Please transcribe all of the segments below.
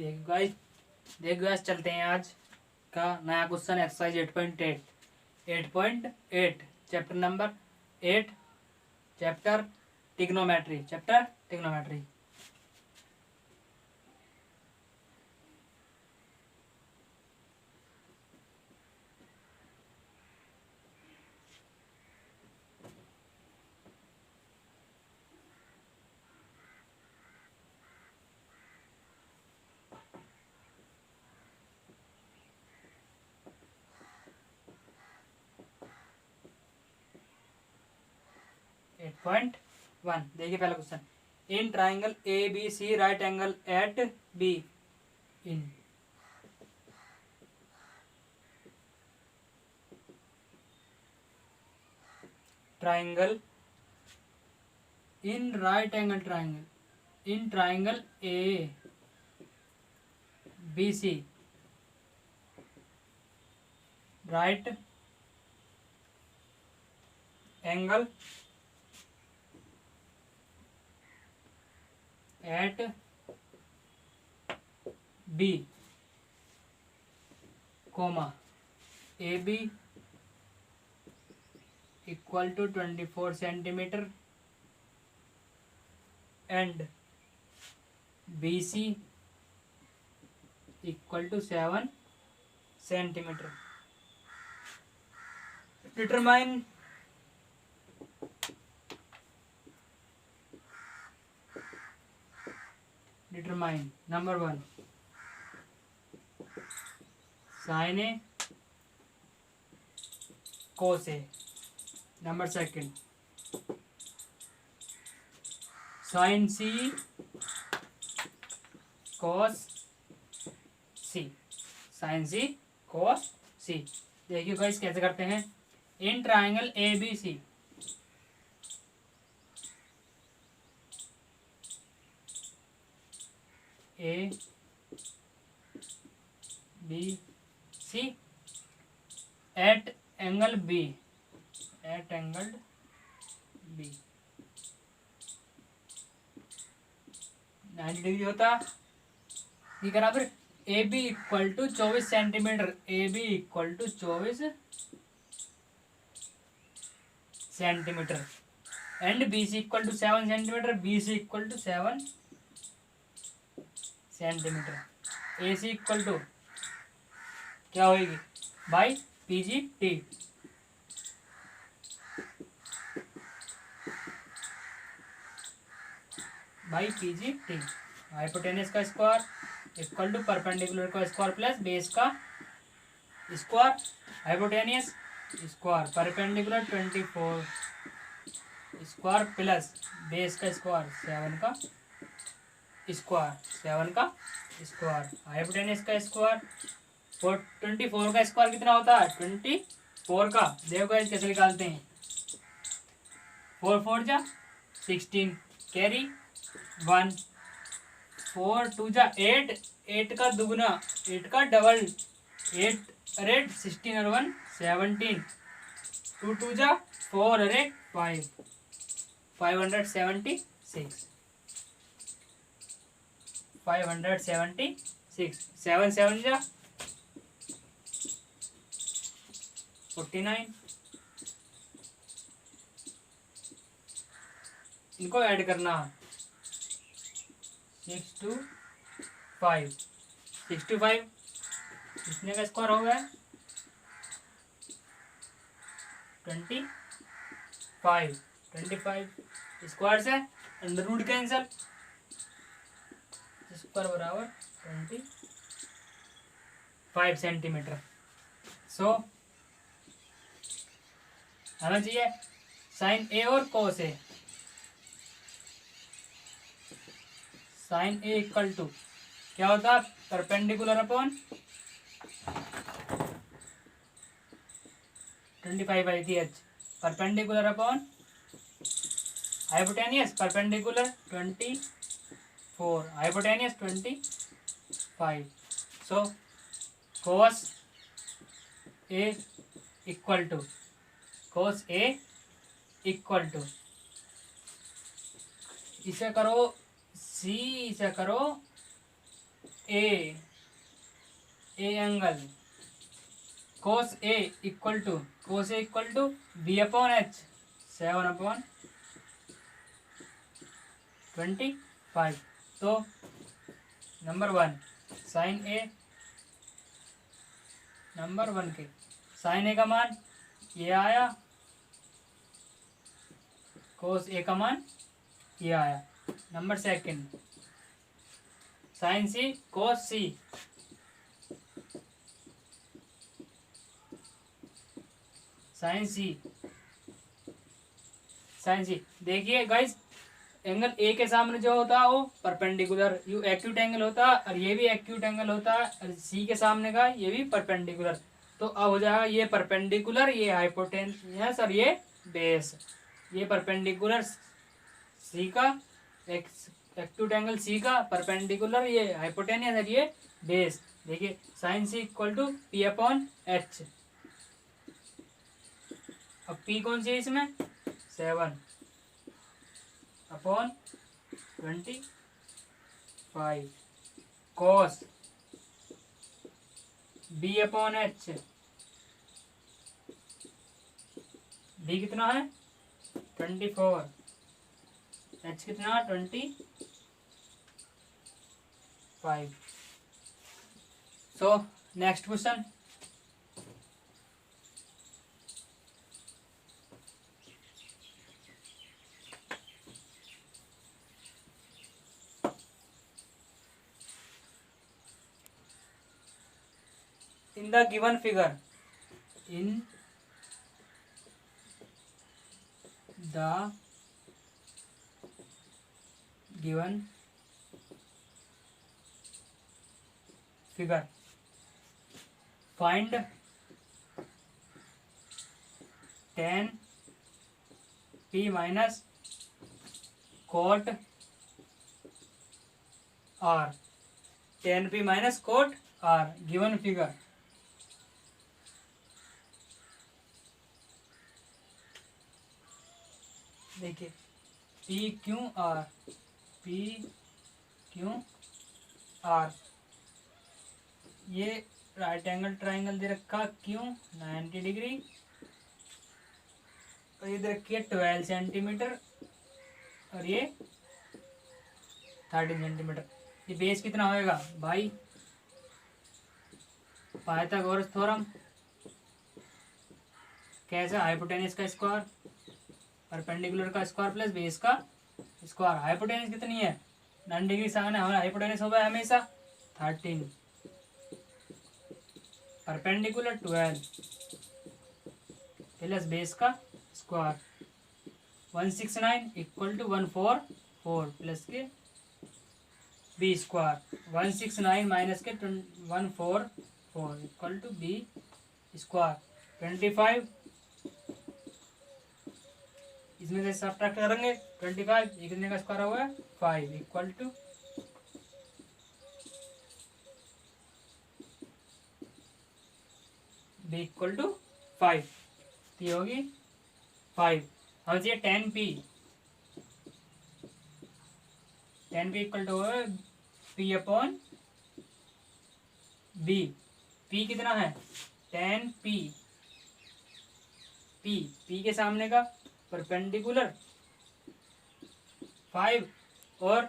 देखो गाइस चलते हैं आज का नया question exercise 8.8 chapter number 8 chapter trigonometry 8.1। देखिए पहला question, in triangle A B C right angle at B in triangle in right angle triangle in triangle A B C right angle at B comma A B equal to 24 centimetre and B C equal to 7 centimetre. Determine number 1 sine A cos A, number 2 sine C cos C, sine C cos सी। देखिए guys कैसे करते हैं, in triangle A B C A B C at angle B 90 degree होता ये बराबर A B equal to 24 centimetre, A B equal to 24 centimetre and B C equal to 7 centimetre, B C equal to 7 centimetre. A C equal to क्या होगी by P G T, by P G T. Hypotenuse का square equal to perpendicular का square plus base का square, hypotenuse square perpendicular 24 square plus base का square 7 का square, hypotenuse का square 24 का square कितना होता है 24 का। देखो गाइस कैसे निकालते हैं, 4 4 जा 16 कैरी 1 4 2 जा 8 8 का दुगुना 8 का डबल 8 अरे 16 और 1 17 2 2 जा 4 अरे 5 576 7 7 जा 49। इनको ऐड करना 6 to 5 कितने का स्क्वायर हो गया 25 स्क्वायर से अंडर रूट कैंसल, स्क्वायर बराबर 25 सेंटीमीटर। सो हमें चाहिए साइन ए और cos A, sine A equal to क्या होता है परपेंडिकुलर अपॉन 25 आई थी H, perpendicular upon hypotenuse perpendicular 24 hypotenuse 25। So cos A equal to इसे करो सी, इसे करो A angle cos A equal to B upon H 7/25। तो नंबर 1 साइन ए, नंबर 1 के साइन ए का मान ये आया, कोस ए का मान ये आया। Number 2 sine C cos C, sine सी देखिए गाइस, एंगल ए के सामने जो होता है वो परपेंडिकुलर यू एक्यूट एंगल होता है, और ये भी एक्यूट एंगल होता है, और सी के सामने का ये भी परपेंडिकुलर। तो अब हो जाएगा ये परपेंडिकुलर, ये हाइपोटेन्यूस और ये बेस। ये परपेंडिकुलर सी का, एक्यूट एंगल सी का परपेंडिकुलर, ये हाइपोटेन्यूस और ये बेस। देखिए sine C equal to P upon H. अब पी कौन सी है इसमें, 7/25 cos B upon H. B कितना है 24, एच कितना 25। So next question, in the given figure, in the given figure, find tan p minus cot r, tan p minus cot r, given figure। देखिए P Q R, ये right angle triangle दे रखा, Q 90 degree, और ये दे रखी है 12 centimetre, और ये 13 centimetre. ये बेस कितना होएगा भाई, पाइथागोरस थ्योरम। कैसे, हाइपोटेन्यूस का स्क्वायर, परपेंडिकुलर का स्क्वायर प्लस बेस का स्क्वायर। हाइपोटेन्यूस कितनी है 90 डिग्री सामने, हमारा हाइपोटेन्यूस होगा हमेशा 13, परपेंडिकुलर 12 प्लस बेस का स्क्वायर 169 इक्वल टू 144 प्लस के बी स्क्वायर। 169 माइनस के 144 इक्वल टू बी स्क्वायर 25। इसमें से सब्ट्रैक्ट करेंगे 25, ये कितने का स्क्वायर हुआ है 5 equal to B equal to 5। तो ये होगी 5। अब चाहिए 10p, 10p equal to P upon B. p कितना है 10p, p के सामने का परपेंडिकुलर 5 और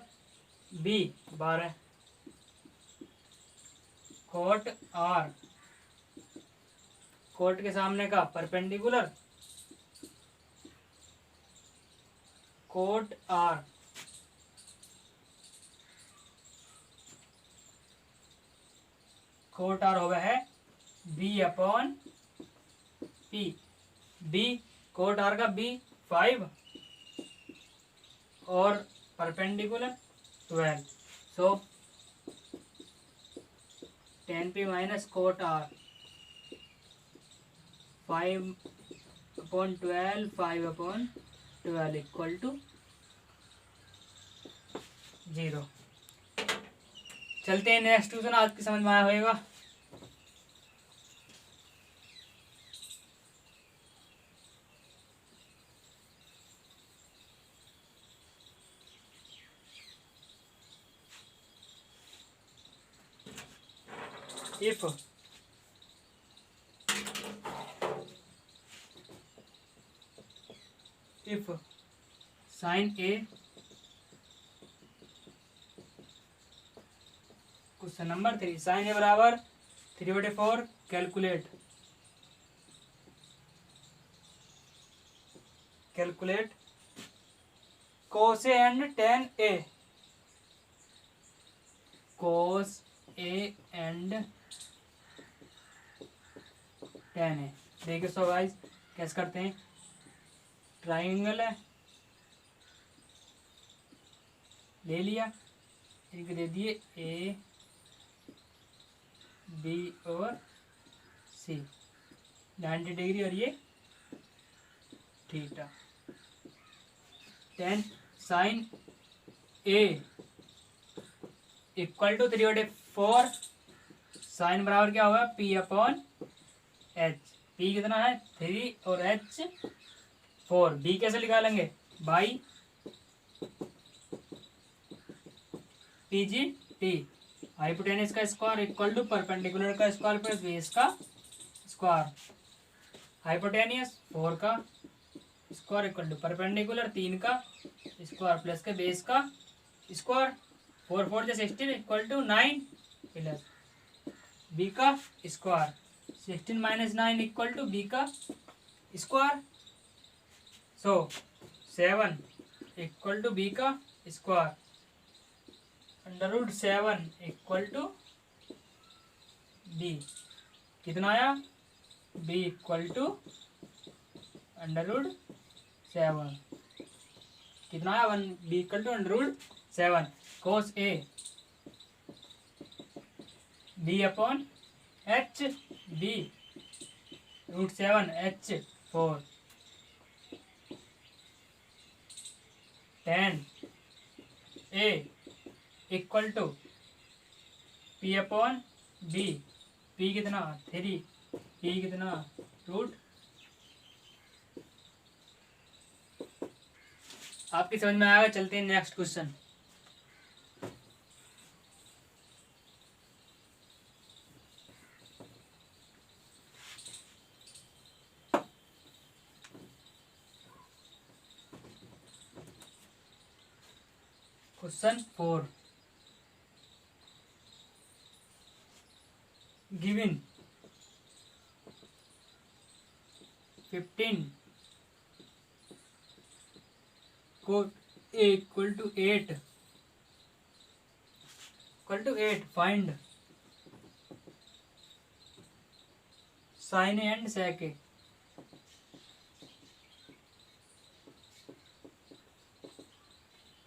b 12, कोट r, कोट के सामने का perpendicular cot r, cot r हो गया है b upon p। b cot r का b 5 और perpendicular 12। So 10p minus cot r 5/12, 5/12 equal to 0। चलते हैं नेक्स्ट क्वेश्चन, आज की समझ में आया होगा। If sine A, question number 3, sine A बराबर 3/4, calculate cos A and tan A, cos A and tan A. देखिए सो गाइस कैसे करते हैं, ट्राइंगल है, ले लिया, इनको दे दिए ए बी और सी, 90 डिग्री और ये theta. Tan sine A equal to 3/4, sine बराबर क्या होगा पी अपॉन एच, पी कितना है 3 और एच 4, बी कैसे निकालेंगे by P G T, hypotenuse का स्क्वायर इक्वल टू परपेंडिकुलर का स्क्वायर प्लस बेस का स्क्वायर, हाइपोटेनियस 4 का स्क्वायर इक्वल टू परपेंडिकुलर 3 का स्क्वायर प्लस के बेस का स्क्वायर, 4 4 जा 16 इक्वल टू 9 प्लस बी का square, 16 minus 9 equal to B का square, so 7 equal to B का स्क्वायर, √7 इक्वल टू बी, कितना आया बी इक्वल टू √7, कितना आया 1, B equal to √7, cos A B upon H, B √7 H 4, tan A equal to P upon B, P कितना 3, P कितना √ आपकी समझ में आएगा। चलते हैं नेक्स्ट क्वेश्चन। क्वेश्चन 4, गिवन 15 को a equal to 8 find sine and sec A,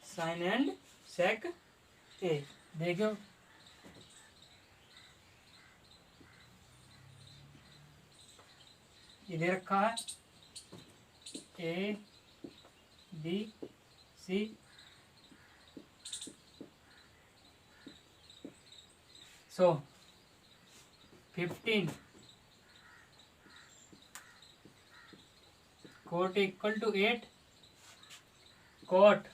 sine and sec A. देखो ये दे रखा है A B C, so 15 cot equal to 8, cot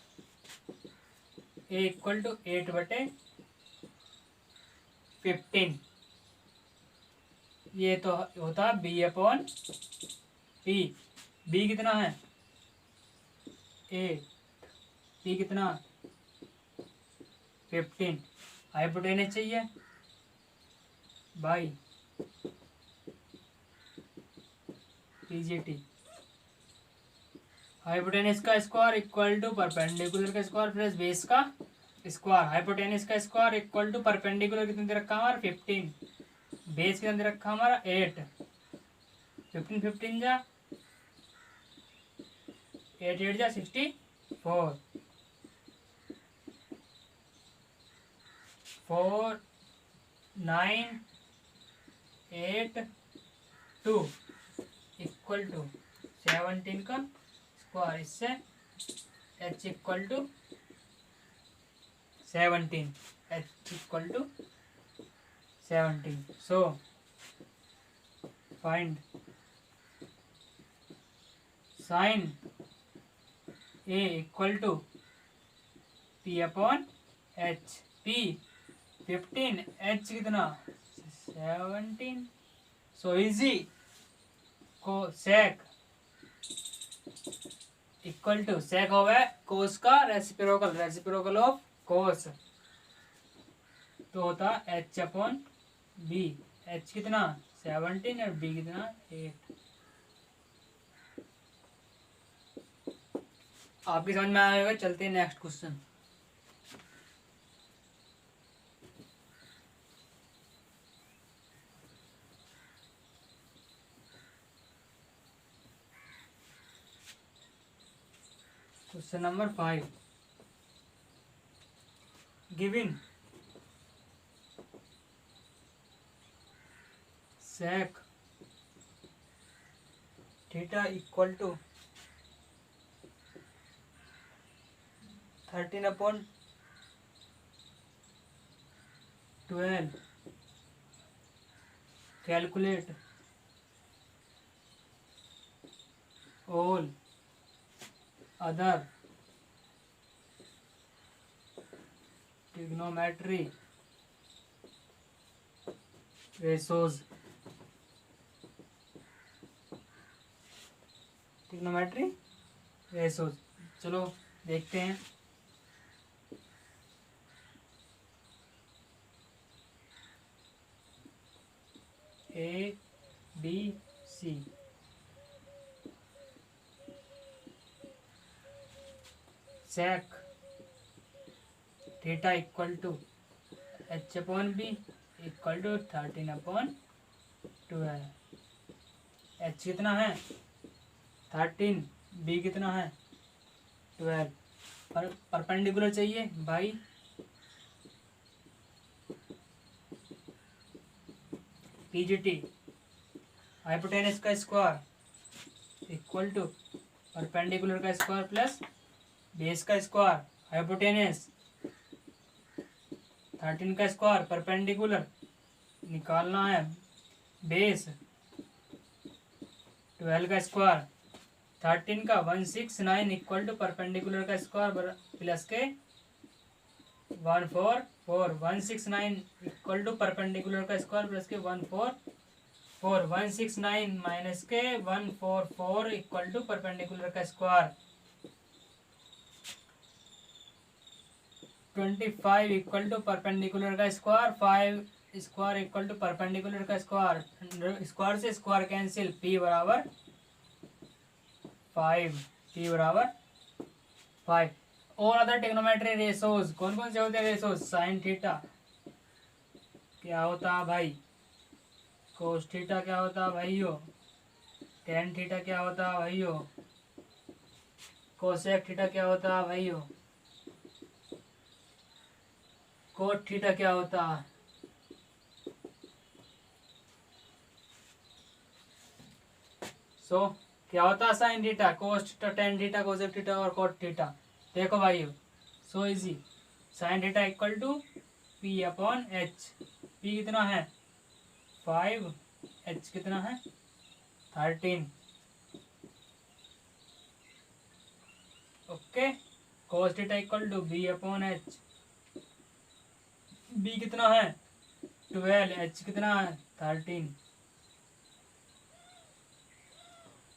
A equal to 8/15, ये तो होता है बी अपॉन पी, बी कितना है 8, पी कितना 15, हाइपोटेनस चाहिए बाई पीजीटी, हाइपोटेनस का स्क्वायर इक्वल टू परपेंडिकुलर का स्क्वायर प्लस बेस का स्क्वायर, हाइपोटेनस का स्क्वायर इक्वल टू परपेंडिकुलर कितने दे रखा हमारा 15, बेस कितने दे रखा हमारा 8, 15 15 जा 8 8 जा 64, 4 9 8 2 इक्वल टू 17 का स्क्वायर, इससे h equal to 17, h equal to 17, so find sine A equal to P upon H, P 15, H कितना 17. So easy. Sec equal to sec हो गया cos का रेसिप्रोकल ऑफ cos, तो होता h अपॉन b। h कितना 17 और b कितना 8। आपकी समझ में आएगा। चलते हैं next question. Question number 5 given sec theta equal to 13 upon 12 calculate all other trigonometry ratios। Trigonometry ratios, चलो देखते हैं। A B C, sec theta equal to h upon B equal to 13 upon 12। h कितना है 13, B कितना है 12। Perpendicular चाहिए by PGT, hypotenuse का square equal to perpendicular का स्क्वायर प्लस बेस का स्क्वायर। हाइपोटेनस 13 का स्क्वायर परपेंडिकुलर निकालना है, बेस 12 का स्क्वायर। 13 का 169 इक्वल टू परपेंडिकुलर का स्क्वायर प्लस के 144। 169 इक्वल टू परपेंडिकुलर का स्क्वायर प्लस के 144। 169 माइनस के 144 इक्वल टू परपेंडिकुलर का स्क्वायर। 25 इक्वल टू परपेंडिकुलर का square, 5 square equal to perpendicular का स्क्वायर। स्क्वायर से स्क्वायर कैंसिल, p बराबर 5, p बराबर 5। और अदर ट्रिग्नोमेट्री रेशोज कौन कौन से होते हैं रेशोज? साइन थीटा क्या होता है भाई, कोस थीटा क्या होता है भाइयों, टेन थीटा क्या होता है भाइयों, कोसेक थीटा क्या होता है भाइयों, कोट थीटा क्या होता है। क्या होता है sine theta, cos theta, tan theta, cosec theta और कोट थीटा। देखो भाइयों so easy, sine theta equal to P upon H. P कितना है 5, एच कितना है 13। Okay, cos theta equal to B upon H. B कितना है 12, एच कितना है 13।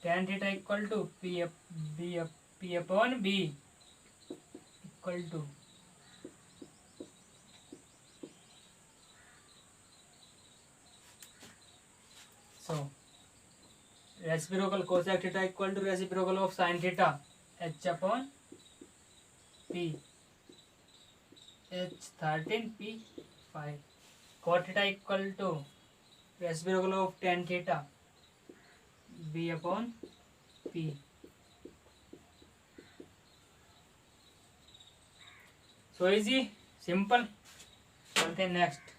Tan theta equal to P upon B equal to reciprocal cosec theta equal to reciprocal of sine theta, H upon P, H 13 P 5। Cot theta equal to reciprocal of tan theta, B upon P. So easy simple. चलते हैं next.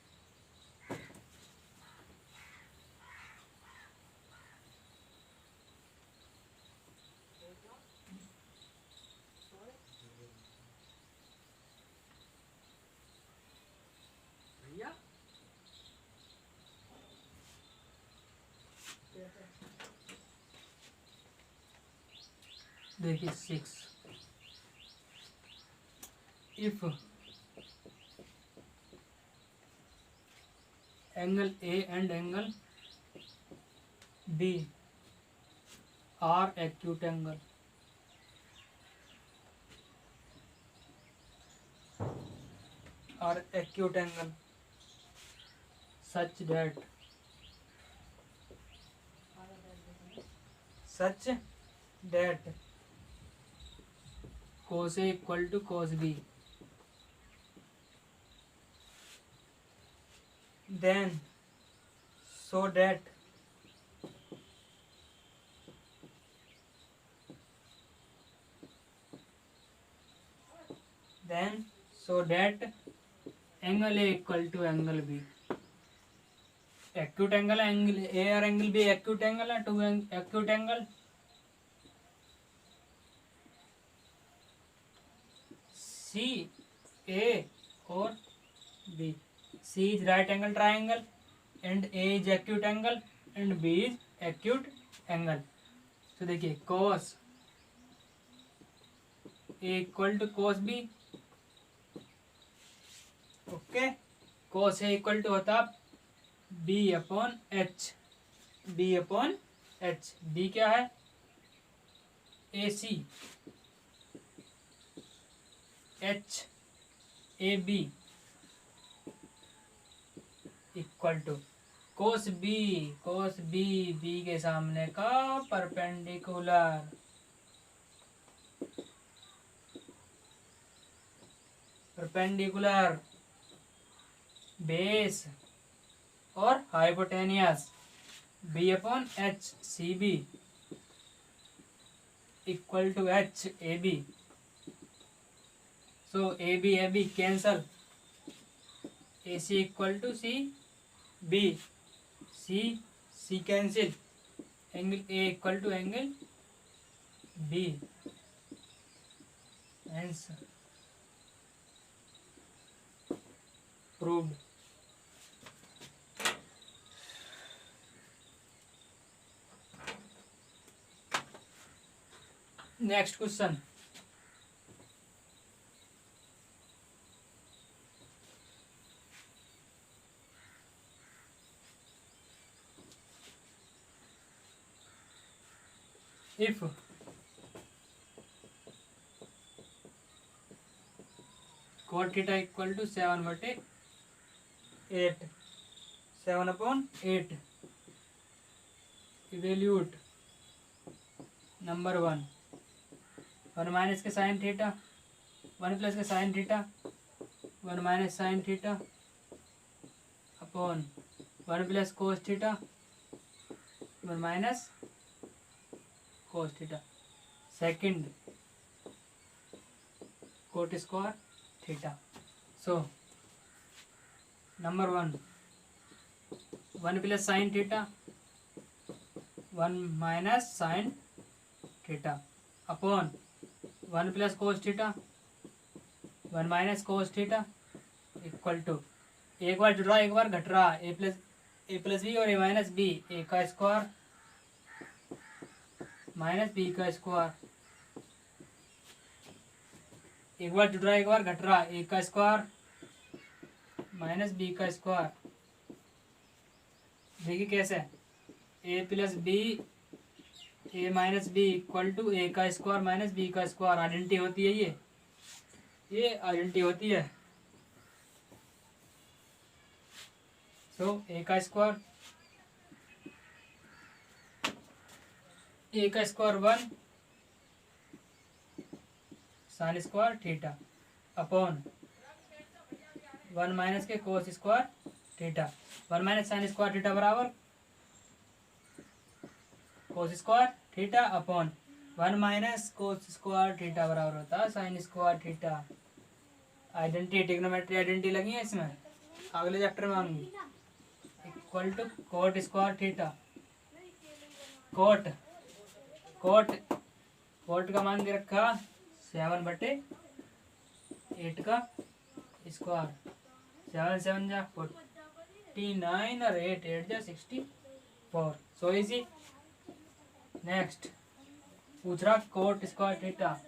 देखिए 6, if angle A and angle B are acute angle such that cos A equal to cos B, then so that angle A equal to angle B. Acute angle है, angle A और angle B acute angle है, two acute angle C A और B. C is right angle triangle and A is acute angle and B is acute angle. तो देखिए cos A equal to cos B. Okay, cos A equal to होता B upon H. B क्या है? A C. H A B equal to cos B के सामने का perpendicular base और hypotenuse B upon H C B equal to H A B. So A B cancel. A C equal to C B. C cancel. Angle A equal to angle B. Answer proved. Next question. if cot theta equal to 7/8 7/8 evaluate number 1 minus के sine theta 1 plus के sine theta 1 minus sine theta upon 1 plus cos theta 1 minus cos theta. Second cot square theta. So number 1 plus sine theta 1 minus sine theta upon 1 plus cos theta 1 minus cos theta equal to एक बार जुड़ रहा एक बार घट रहा ए plus B और ए minus B. A का square minus B का स्क्वायर. एक बार जुड़ रहा एक बार घट रहा ए का स्क्वायर माइनस बी का स्क्वायर. देखिए कैसे A plus B A minus B equal to A का स्क्वायर माइनस बी का स्क्वायर. आइडेंटिटी होती है ये आइडेंटिटी होती है. सो ए का square 1 sine square theta upon 1 minus के cos square theta. 1 minus sine square theta बराबर cos square theta upon 1 minus cos square theta बराबर होता है sine square theta. Identity trigonometry identity लगी है इसमें, अगले चैप्टर में आऊंगी. Equal to cot square theta. Cot का मान दे रखा 7/8 का स्क्वायर. 7 7 जा 49 और 8 8 जा 64. So easy. नेक्स्ट पूछ रहा cot square theta.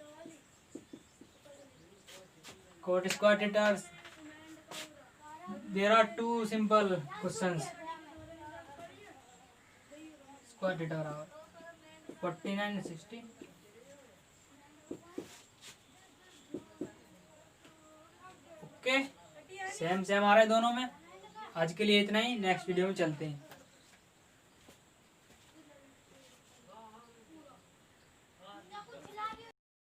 There are two simple questions. Square theta बराबर 49 60। ओके, सेम सेम आ रहा है दोनों में। आज के लिए इतना ही, नेक्स्ट वीडियो में चलते हैं।